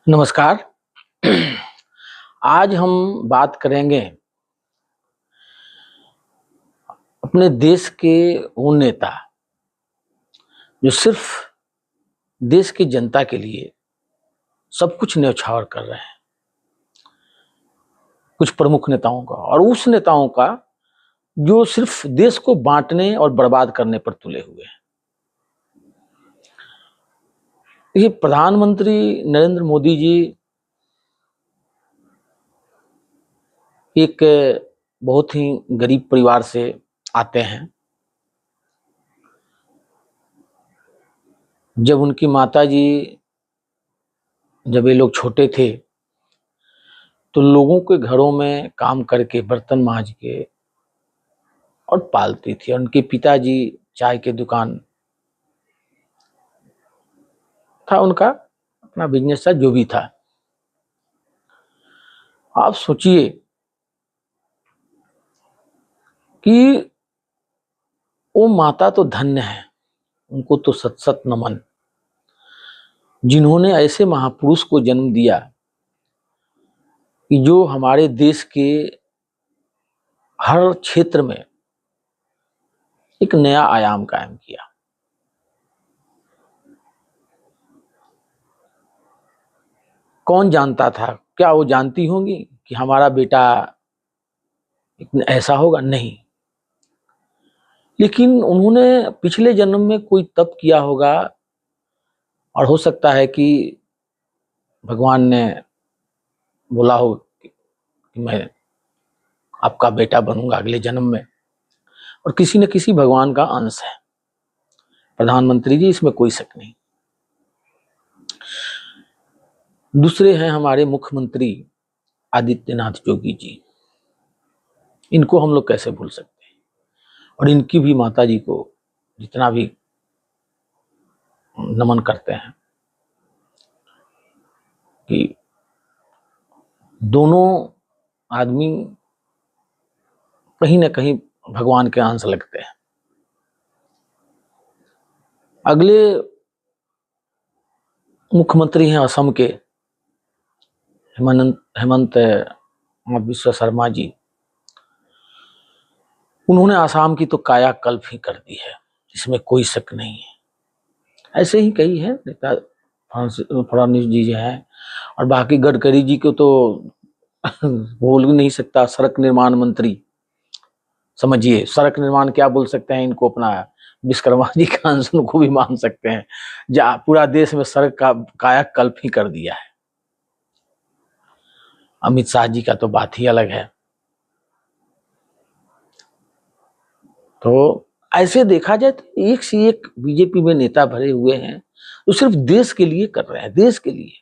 नमस्कार। आज हम बात करेंगे अपने देश के वो नेता जो सिर्फ देश की जनता के लिए सब कुछ न्यौछावर कर रहे हैं। कुछ प्रमुख नेताओं का और उस नेताओं का जो सिर्फ देश को बांटने और बर्बाद करने पर तुले हुए हैं। ये प्रधानमंत्री नरेंद्र मोदी जी एक बहुत ही गरीब परिवार से आते हैं। जब उनकी माता जी जब ये लोग छोटे थे तो लोगों के घरों में काम करके बर्तन मांज के और पालती थी। और उनके पिताजी चाय की दुकान था, उनका अपना बिजनेस था, जो भी था। आप सोचिए कि वो माता तो धन्य है, उनको तो सत सत नमन, जिन्होंने ऐसे महापुरुष को जन्म दिया कि जो हमारे देश के हर क्षेत्र में एक नया आयाम कायम किया। कौन जानता था? क्या वो जानती होंगी कि हमारा बेटा ऐसा होगा? नहीं, लेकिन उन्होंने पिछले जन्म में कोई तप किया होगा और हो सकता है कि भगवान ने बोला हो कि मैं आपका बेटा बनूंगा अगले जन्म में, और किसी न किसी भगवान का अंश है प्रधानमंत्री जी, इसमें कोई शक नहीं। दूसरे हैं हमारे मुख्यमंत्री आदित्यनाथ योगी जी। इनको हम लोग कैसे भूल सकते हैं? और इनकी भी माता जी को जितना भी नमन करते हैं कि दोनों आदमी कहीं ना कहीं भगवान के अंश लगते हैं। अगले मुख्यमंत्री हैं असम के हेमंत बिस्वा शर्मा जी। उन्होंने आसाम की तो कायाकल्प ही कर दी है, इसमें कोई शक नहीं है। ऐसे ही कई है नेता, फडणवीस जी हैं, और बाकी गडकरी जी को तो बोल भी नहीं सकता। सड़क निर्माण मंत्री, समझिए सड़क निर्माण क्या बोल सकते हैं इनको, अपना विश्वकर्मा जी का अंश उनको भी मान सकते हैं। जहाँ पूरा देश में सड़क का कायाकल्प ही कर दिया है। अमित शाह जी का तो बात ही अलग है। तो ऐसे देखा जाए तो एक से एक बीजेपी में नेता भरे हुए हैं जो सिर्फ देश के लिए कर रहे हैं, देश के लिए।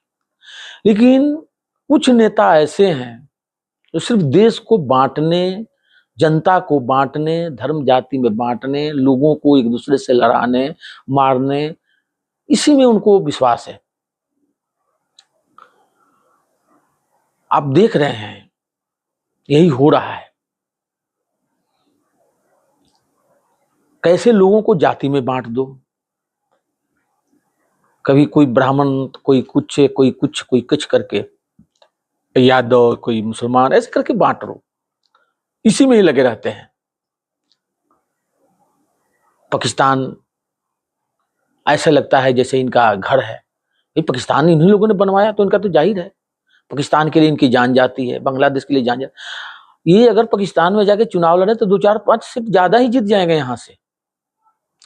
लेकिन कुछ नेता ऐसे हैं जो सिर्फ देश को बांटने, जनता को बांटने, धर्म जाति में बांटने, लोगों को एक दूसरे से लड़ाने, मारने, इसी में उनको विश्वास है। आप देख रहे हैं यही हो रहा है। कैसे लोगों को जाति में बांट दो, कभी कोई ब्राह्मण, कोई कुछ, कोई कुछ, कोई कुछ करके, यादव, कोई मुसलमान, ऐसे करके बांट लो, इसी में ही लगे रहते हैं। पाकिस्तान ऐसा लगता है जैसे इनका घर है। ये पाकिस्तान इन्हीं लोगों ने बनवाया, तो इनका तो जाहिर है पाकिस्तान के लिए इनकी जान जाती है, बांग्लादेश के लिए जान जाती। ये अगर पाकिस्तान में जाके चुनाव लड़े तो 2-4-5 सीट ज्यादा ही जीत जाएंगे यहाँ से,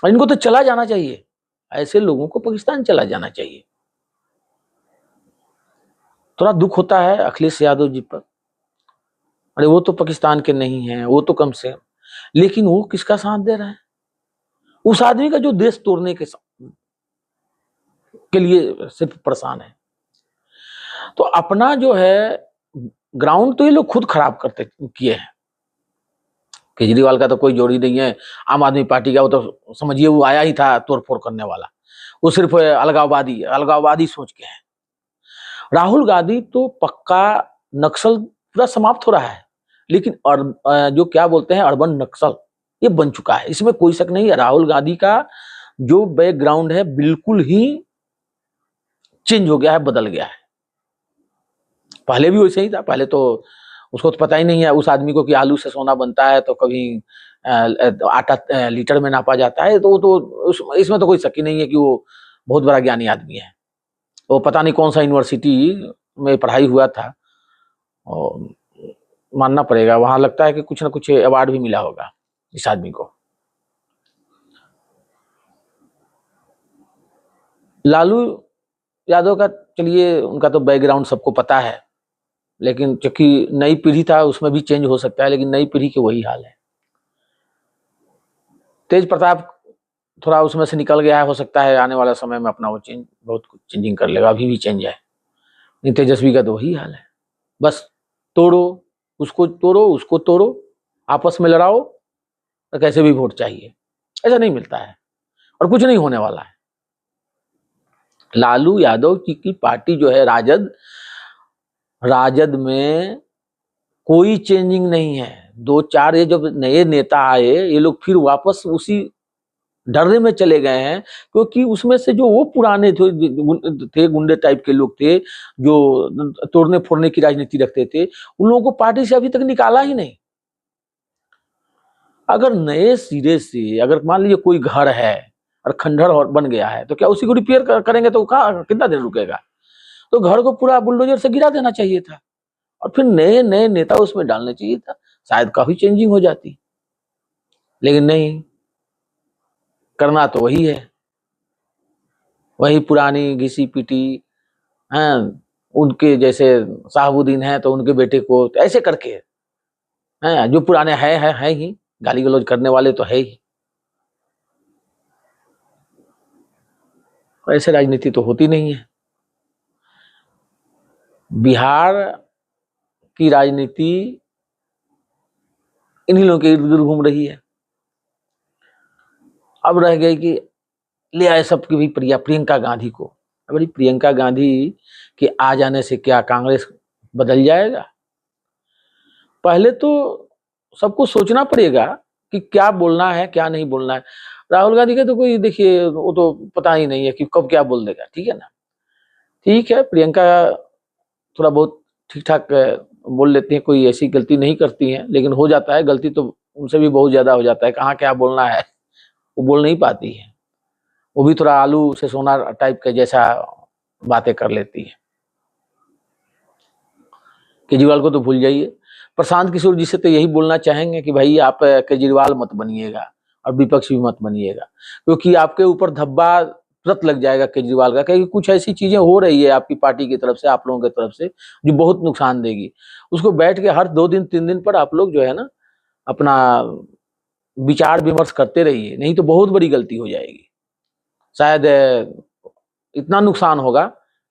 और इनको तो चला जाना चाहिए। ऐसे लोगों को पाकिस्तान चला जाना चाहिए। थोड़ा दुख होता है अखिलेश यादव जी पर, अरे वो तो पाकिस्तान के नहीं है, वो तो कम से, लेकिन वो किसका साथ दे रहे हैं? उस आदमी का जो देश तोड़ने के लिए सिर्फ परेशान है। तो अपना जो है ग्राउंड तो ये लोग खुद खराब करते किए हैं। केजरीवाल का तो कोई जोड़ी नहीं है। आम आदमी पार्टी का वो तो समझिए वो आया ही था तोड़फोड़ करने वाला, वो सिर्फ अलगाववादी सोच के है। राहुल गांधी तो पक्का नक्सल पूरा समाप्त हो रहा है, लेकिन जो क्या बोलते हैं अर्बन नक्सल, ये बन चुका है, इसमें कोई शक नहीं है। राहुल गांधी का जो बैकग्राउंड है बिल्कुल ही चेंज हो गया है, बदल गया है। पहले भी वैसे ही था, पहले तो उसको तो पता ही नहीं है उस आदमी को कि आलू से सोना बनता है, तो कभी आटा लीटर में नापा जाता है, तो इसमें तो कोई शक ही नहीं है कि वो बहुत बड़ा ज्ञानी आदमी है। वो पता नहीं कौन सा यूनिवर्सिटी में पढ़ाई हुआ था, और मानना पड़ेगा वहां लगता है कि कुछ ना कुछ अवार्ड भी मिला होगा इस आदमी को। लालू यादव का चलिए उनका तो बैकग्राउंड सबको पता है, लेकिन क्योंकि नई पीढ़ी था उसमें भी चेंज हो सकता है, लेकिन नई पीढ़ी के वही हाल है। तेज प्रताप थोड़ा उसमें से निकल गया है, हो सकता है आने वाला समय में अपना वो चेंज बहुत कुछ चेंजिंग कर लेगा, अभी भी चेंज है। नहीं, तेजस्वी का तो वही हाल है, बस तोड़ो उसको तोड़ो, आपस में लड़ाओ, तो कैसे भी वोट चाहिए, ऐसा नहीं मिलता है और कुछ नहीं होने वाला है। लालू यादव जी की पार्टी जो है राजद में कोई चेंजिंग नहीं है। 2-4 ये जब नए नेता आए, ये लोग फिर वापस उसी डरने में चले गए हैं, क्योंकि उसमें से जो वो पुराने थे गुंडे टाइप के लोग थे, जो तोड़ने फोड़ने की राजनीति रखते थे, उन लोगों को पार्टी से अभी तक निकाला ही नहीं। अगर नए सिरे से अगर मान लीजिए कोई घर है और खंडहर और बन गया है, तो क्या उसी को रिपेयर करेंगे तो कितना दिन रुकेगा? तो घर को पूरा बुलडोजर से गिरा देना चाहिए था और फिर नए नए नेता उसमें डालना चाहिए था, शायद काफी चेंजिंग हो जाती। लेकिन नहीं, करना तो वही है, वही पुरानी घिसी पिटी। हैं, उनके जैसे साहबुद्दीन है तो उनके बेटे को तो ऐसे करके हैं, जो पुराने है ही, गाली गलौज करने वाले तो है ही। ऐसे राजनीति तो होती नहीं है। बिहार की राजनीति इन्हीं लोगों के इर्द गिर्द घूम रही है। अब रह गई कि ले आए सबकी भी प्रियंका गांधी को। बड़ी प्रियंका गांधी के आ जाने से क्या कांग्रेस बदल जाएगा? पहले तो सबको सोचना पड़ेगा कि क्या बोलना है क्या नहीं बोलना है। राहुल गांधी का तो कोई देखिए वो तो पता ही नहीं है कि कब क्या बोल देगा, ठीक है ना। ठीक है, प्रियंका थोड़ा बहुत ठीक ठाक बोल लेती है, कोई ऐसी गलती नहीं करती है, लेकिन हो जाता है गलती तो उनसे भी बहुत ज्यादा हो जाता है। कहाँ क्या बोलना है वो बोल नहीं पाती है, वो भी थोड़ा आलू से सोना टाइप के जैसा बातें कर लेती है। केजरीवाल को तो भूल जाइए। प्रशांत किशोर जी से तो यही बोलना चाहेंगे कि भाई आप केजरीवाल मत बनिएगा और विपक्ष भी मत बनिएगा, क्योंकि आपके ऊपर धब्बा तुरंत लग जाएगा केजरीवाल का, क्योंकि कुछ ऐसी चीजें हो रही है आपकी पार्टी की तरफ से, आप लोगों की तरफ से, जो बहुत नुकसान देगी। उसको बैठ के हर 2 दिन 3 दिन पर आप लोग जो है ना अपना विचार विमर्श करते रहिए, नहीं तो बहुत बड़ी गलती हो जाएगी। शायद इतना नुकसान होगा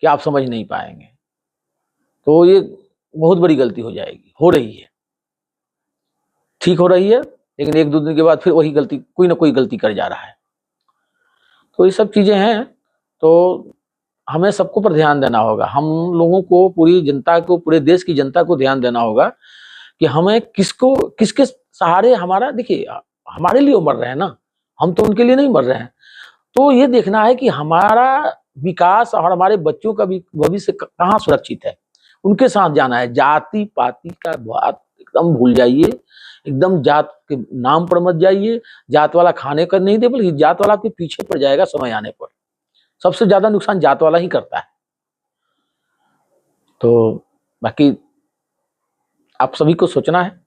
कि आप समझ नहीं पाएंगे। तो ये बहुत बड़ी गलती हो जाएगी, हो रही है, ठीक हो रही है, लेकिन 1-2 दिन के बाद फिर वही गलती, कोई ना कोई गलती कर जा रहा है। तो ये सब चीजें हैं, तो हमें सबको पर ध्यान देना होगा। हम लोगों को, पूरी जनता को, पूरे देश की जनता को ध्यान देना होगा कि हमें किसके सहारे हमारा, देखिए हमारे लिए वो मर रहे हैं ना, हम तो उनके लिए नहीं मर रहे हैं। तो ये देखना है कि हमारा विकास और हमारे बच्चों का भी भविष्य कहाँ सुरक्षित है, उनके साथ जाना है। जाति पाति का बात एकदम भूल जाइए, एकदम जात के नाम पर मत जाइए। जात वाला खाने का नहीं दे, बल्कि जात वाला आपके पीछे पड़ जाएगा समय आने पर। सबसे ज्यादा नुकसान जात वाला ही करता है। तो बाकी आप सभी को सोचना है